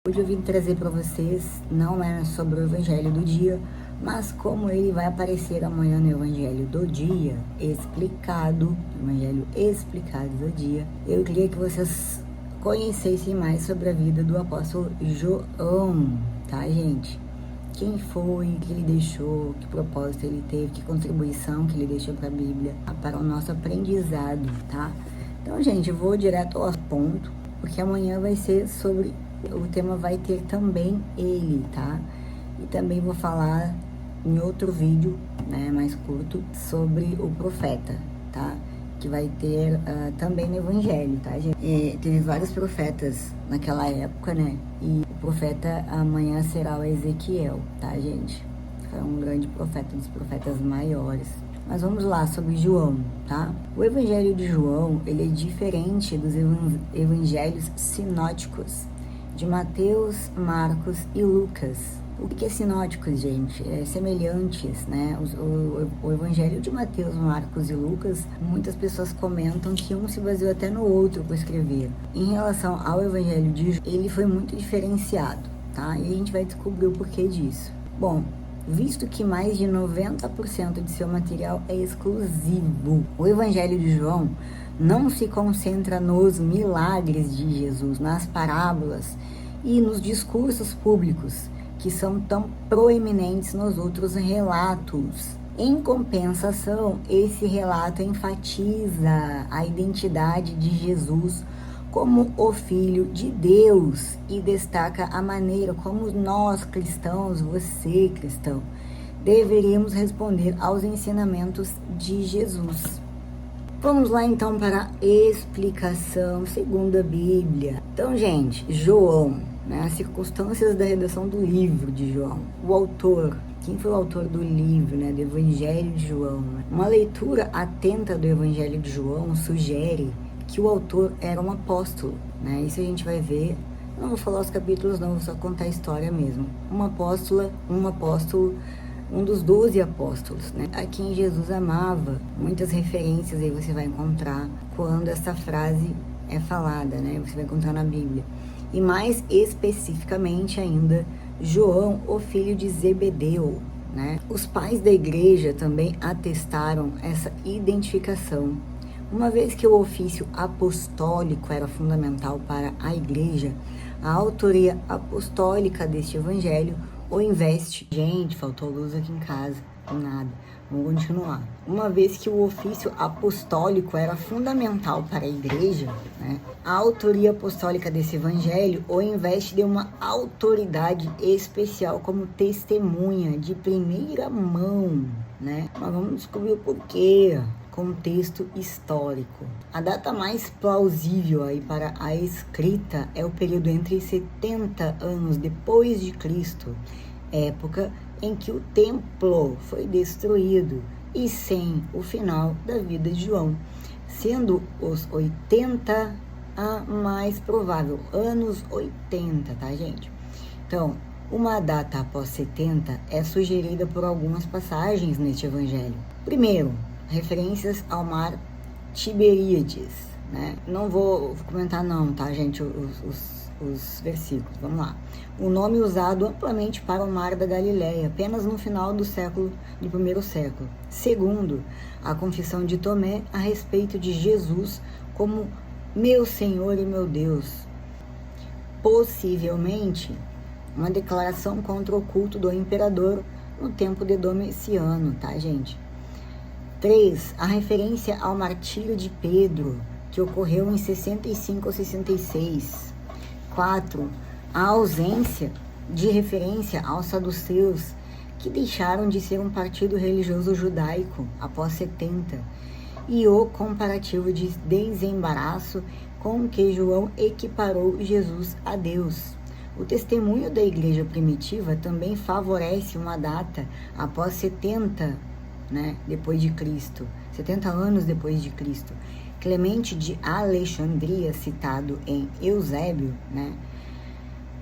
Hoje eu vim trazer para vocês, não é sobre o Evangelho do dia, mas como ele vai aparecer amanhã no Evangelho do dia, explicado, Evangelho explicado do dia. Eu queria que vocês conhecessem mais sobre a vida do apóstolo João, tá, gente? Quem foi, o que ele deixou, que propósito ele teve, que contribuição que ele deixou para a Bíblia, para o nosso aprendizado, tá? Então, gente, eu vou direto ao ponto, porque amanhã vai ser sobre... O tema vai ter também ele, tá? E também vou falar em outro vídeo, né, mais curto, sobre o profeta, tá? Que vai ter também no Evangelho, tá, gente? Teve vários profetas naquela época, né? E o profeta amanhã será o Ezequiel, tá, gente? Foi um grande profeta, dos profetas maiores. Mas vamos lá, sobre João, tá? O Evangelho de João, ele é diferente dos evangelhos sinóticos de Mateus, Marcos e Lucas. O que é sinóticos, gente? É semelhantes, né? O Evangelho de Mateus, Marcos e Lucas, muitas pessoas comentam que um se baseou até no outro para escrever. Em relação ao Evangelho de João, ele foi muito diferenciado, tá? E a gente vai descobrir o porquê disso. Bom, visto que mais de 90% de seu material é exclusivo, o Evangelho de João não se concentra nos milagres de Jesus, nas parábolas e nos discursos públicos, que são tão proeminentes nos outros relatos. Em compensação, esse relato enfatiza a identidade de Jesus como o Filho de Deus e destaca a maneira como nós cristãos, você cristão, deveríamos responder aos ensinamentos de Jesus. Vamos lá então para a explicação segundo a Bíblia. Então, gente, João, né, as circunstâncias da redação do livro de João, o autor, quem foi o autor do livro, né, do Evangelho de João? Né? Uma leitura atenta do Evangelho de João sugere que o autor era um apóstolo, né? Isso a gente vai ver. Não vou falar os capítulos, não, vou só contar a história mesmo. Um apóstolo, um dos 12 apóstolos, né? A quem Jesus amava. Muitas referências aí você vai encontrar quando essa frase é falada, né? Você vai encontrar na Bíblia. E mais especificamente ainda, João, o filho de Zebedeu, né? Os pais da igreja também atestaram essa identificação. Uma vez que o ofício apostólico era fundamental para a igreja, a autoria apostólica deste evangelho o investe. Gente, faltou luz aqui em casa, nada. Vamos continuar. Uma vez que o ofício apostólico era fundamental para a igreja, né, a autoria apostólica desse evangelho o investe de uma autoridade especial como testemunha de primeira mão, né? Mas vamos descobrir o porquê. Contexto histórico. A data mais plausível aí para a escrita é o período entre 70 anos depois de Cristo, época em que o templo foi destruído, e sem o final da vida de João, sendo os 80 a mais provável, anos 80, tá, gente? Então, uma data após 70 é sugerida por algumas passagens neste evangelho. Primeiro, referências ao mar Tiberíades, né? Não vou comentar não, tá, gente, os versículos, vamos lá. O nome usado amplamente para o mar da Galileia, apenas no final do primeiro século. Segundo, a confissão de Tomé a respeito de Jesus como meu Senhor e meu Deus. Possivelmente, uma declaração contra o culto do imperador no tempo de Domiciano, tá, gente? 3. A referência ao martírio de Pedro, que ocorreu em 65 ou 66. 4. A ausência de referência aos saduceus, que deixaram de ser um partido religioso judaico após 70. E o comparativo de desembaraço com que João equiparou Jesus a Deus. O testemunho da igreja primitiva também favorece uma data após 70, né, depois de Cristo, 70 anos depois de Cristo. Clemente de Alexandria, citado em Eusébio, né,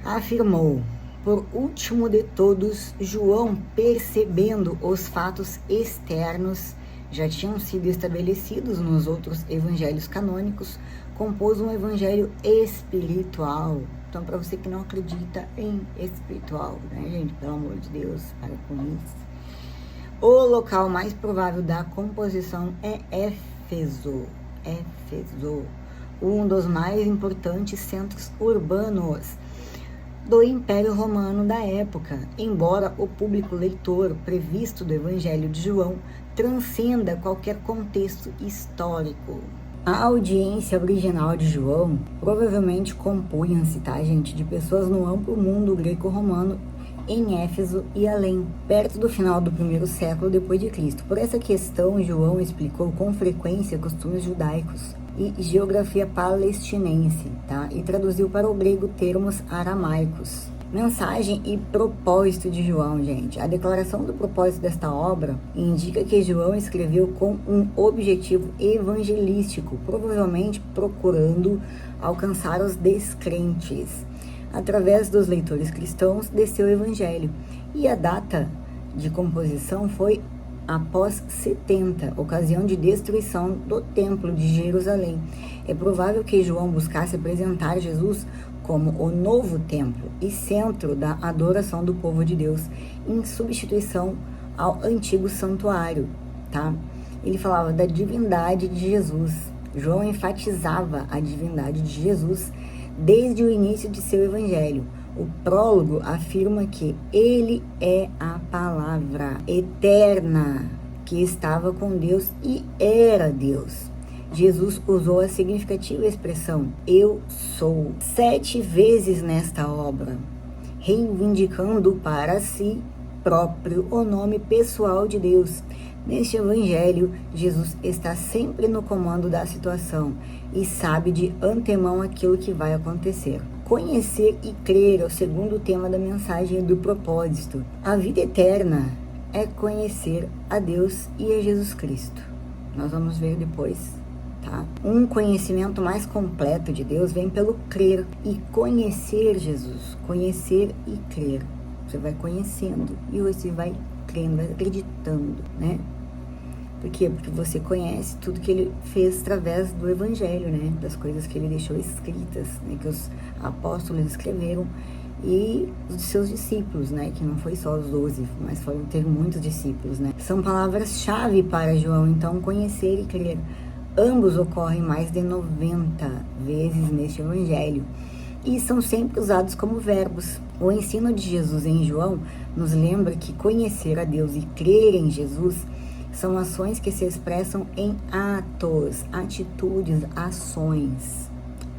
afirmou: por último de todos, João, percebendo os fatos externos já tinham sido estabelecidos nos outros evangelhos canônicos, compôs um evangelho espiritual, Então, para você que não acredita em espiritual, né, gente, pelo amor de Deus, para com isso. O local mais provável da composição é Éfeso. Éfeso, um dos mais importantes centros urbanos do Império Romano da época, embora o público leitor previsto do Evangelho de João transcenda qualquer contexto histórico. A audiência original de João provavelmente compunha-se, tá, gente, de pessoas no amplo mundo greco-romano em Éfeso e além, perto do final do primeiro século depois de Cristo. Por essa questão, João explicou com frequência costumes judaicos e geografia palestinense, tá? E traduziu para o grego termos aramaicos. Mensagem e propósito de João, gente. A declaração do propósito desta obra indica que João escreveu com um objetivo evangelístico, provavelmente procurando alcançar os descrentes através dos leitores cristãos de seu evangelho. E a data de composição foi após 70, ocasião de destruição do Templo de Jerusalém. É provável que João buscasse apresentar Jesus como o novo templo e centro da adoração do povo de Deus, em substituição ao antigo santuário, tá? Ele falava da divindade de Jesus. João enfatizava a divindade de Jesus desde o início de seu evangelho. O prólogo afirma que ele é a palavra eterna que estava com Deus e era Deus. Jesus usou a significativa expressão "eu sou" 7 vezes nesta obra, reivindicando para si próprio o nome pessoal de Deus. Neste evangelho, Jesus está sempre no comando da situação e sabe de antemão aquilo que vai acontecer. Conhecer e crer é o segundo tema da mensagem do propósito. A vida eterna é conhecer a Deus e a Jesus Cristo. Nós vamos ver depois, tá? Um conhecimento mais completo de Deus vem pelo crer e conhecer Jesus. Conhecer e crer. Você vai conhecendo e você vai crendo, vai acreditando, né? Por quê? Porque você conhece tudo que ele fez através do Evangelho, né? Das coisas que ele deixou escritas, né? Que os apóstolos escreveram e os seus discípulos, né? Que não foi só os 12, mas foram ter muitos discípulos, né? São palavras-chave para João, então, conhecer e crer. Ambos ocorrem mais de 90 vezes neste Evangelho e são sempre usados como verbos. O ensino de Jesus em João nos lembra que conhecer a Deus e crer em Jesus são ações que se expressam em atos, atitudes, ações,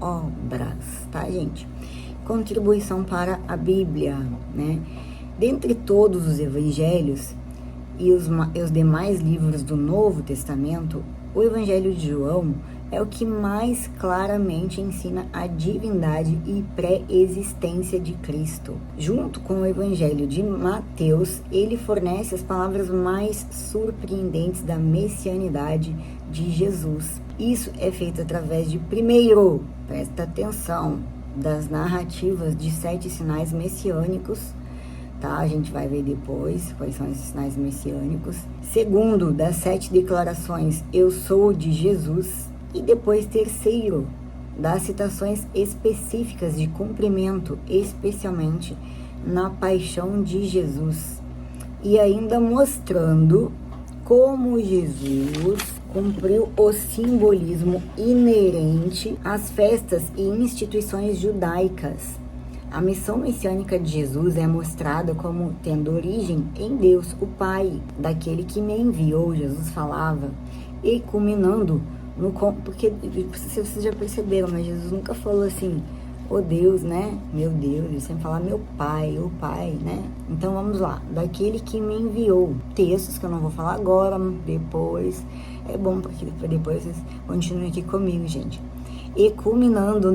obras, tá, gente? Contribuição para a Bíblia, né? Dentre todos os evangelhos e os demais livros do Novo Testamento, o Evangelho de João é o que mais claramente ensina a divindade e pré-existência de Cristo. Junto com o Evangelho de Mateus, ele fornece as palavras mais surpreendentes da messianidade de Jesus. Isso é feito através de, primeiro, presta atenção, das narrativas de 7 sinais messiânicos, tá? A gente vai ver depois quais são esses sinais messiânicos. Segundo, das 7 declarações "eu sou" de Jesus. E depois, terceiro, das citações específicas de cumprimento, especialmente na paixão de Jesus. E ainda mostrando como Jesus cumpriu o simbolismo inerente às festas e instituições judaicas. A missão messiânica de Jesus é mostrada como tendo origem em Deus, o Pai, daquele que me enviou, Jesus falava, e culminando porque vocês já perceberam, mas Jesus nunca falou assim, "oh Deus, né, meu Deus", ele sempre fala "meu Pai, o Pai", né? Então vamos lá, daquele que me enviou. Textos que eu não vou falar agora, depois, é bom porque depois vocês continuem aqui comigo, gente. E culminando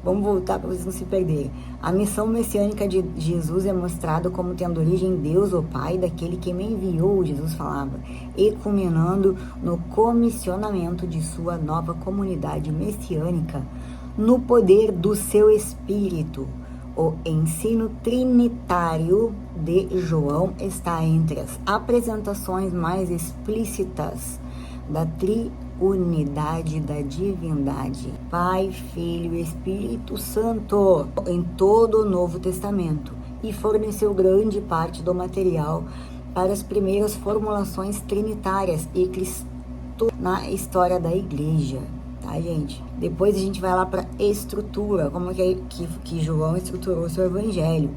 vamos voltar para vocês não se perderem. A missão messiânica de Jesus é mostrada como tendo origem em Deus, o Pai, daquele que me enviou, Jesus falava, e culminando no comissionamento de sua nova comunidade messiânica, no poder do seu Espírito. O ensino trinitário de João está entre as apresentações mais explícitas da unidade da divindade, Pai, Filho e Espírito Santo, em todo o Novo Testamento, e forneceu grande parte do material para as primeiras formulações trinitárias e cristãs na história da igreja, tá, gente? Depois a gente vai lá para estrutura, como que João estruturou seu evangelho.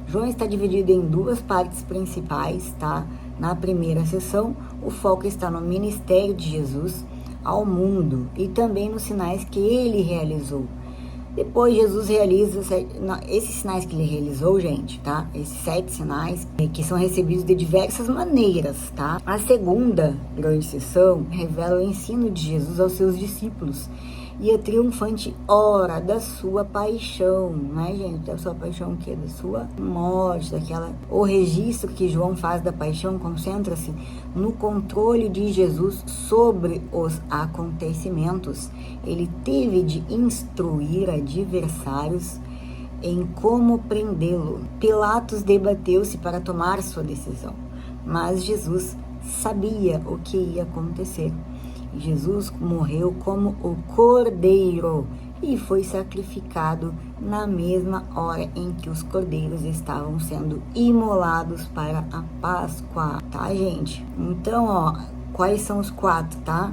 João está dividido em duas partes principais, tá? Na primeira seção, o foco está no ministério de Jesus ao mundo e também nos sinais que ele realizou. Depois Jesus realiza esses sinais que ele realizou, gente, tá? Esses 7 sinais que são recebidos de diversas maneiras, tá? A segunda grande sessão revela o ensino de Jesus aos seus discípulos e a triunfante hora da sua paixão, né, gente? Da sua paixão o quê? Da sua morte, O registro que João faz da paixão concentra-se no controle de Jesus sobre os acontecimentos. Ele teve de instruir adversários em como prendê-lo. Pilatos debateu-se para tomar sua decisão, mas Jesus sabia o que ia acontecer. Jesus morreu como o cordeiro e foi sacrificado na mesma hora em que os cordeiros estavam sendo imolados para a Páscoa, tá, gente? Então, quais são os 4, tá?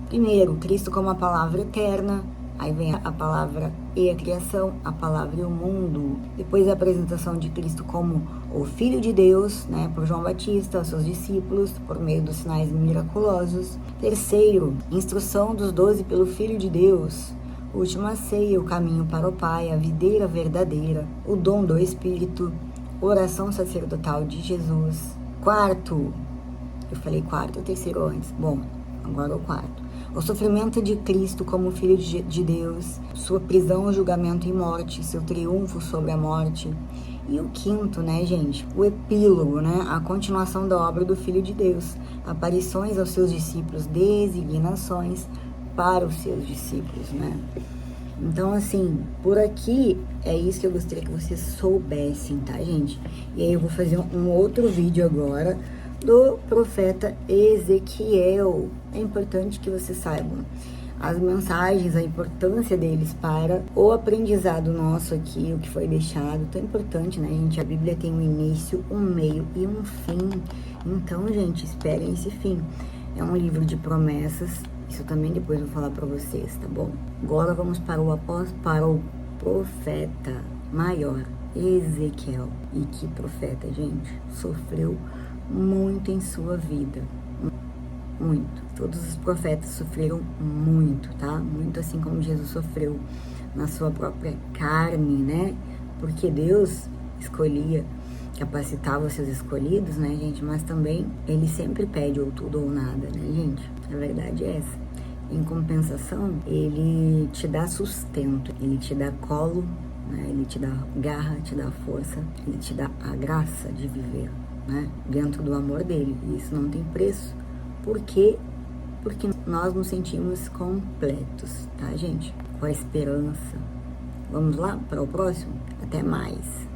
Primeiro, Cristo como a palavra eterna. Aí vem a palavra e a criação, a palavra e o mundo. Depois a apresentação de Cristo como o Filho de Deus, né, por João Batista, aos seus discípulos, por meio dos sinais miraculosos. Terceiro, instrução dos 12 pelo Filho de Deus. Última ceia, o caminho para o Pai, a videira verdadeira, o dom do Espírito, oração sacerdotal de Jesus. Quarto, eu falei quarto ou terceiro antes? Bom, agora o quarto. O sofrimento de Cristo como Filho de Deus, sua prisão, julgamento e morte, seu triunfo sobre a morte. E o quinto, né, gente? O epílogo, né? A continuação da obra do Filho de Deus. Aparições aos seus discípulos, designações para os seus discípulos, né? Então, assim, por aqui é isso que eu gostaria que vocês soubessem, tá, gente? E aí eu vou fazer um outro vídeo agora do profeta Ezequiel. É importante que vocês saibam as mensagens, a importância deles para o aprendizado nosso aqui, o que foi deixado, tão importante, né, gente? A Bíblia tem um início, um meio e um fim. Então, gente, esperem esse fim. É um livro de promessas, isso também depois eu vou falar para vocês, tá bom? Agora vamos para o profeta maior, Ezequiel. E que profeta, gente, sofreu muito em sua vida, muito. Todos os profetas sofreram muito, tá? Muito assim como Jesus sofreu na sua própria carne, né? Porque Deus escolhia, capacitava os seus escolhidos, né, gente? Mas também Ele sempre pede ou tudo ou nada, né, gente? A verdade é essa. Em compensação, Ele te dá sustento, Ele te dá colo, né? Ele te dá garra, te dá força, Ele te dá a graça de viver, né, dentro do amor dele. E isso não tem preço. Por quê? Porque nós nos sentimos completos, tá, gente? Com a esperança. Vamos lá para o próximo? Até mais!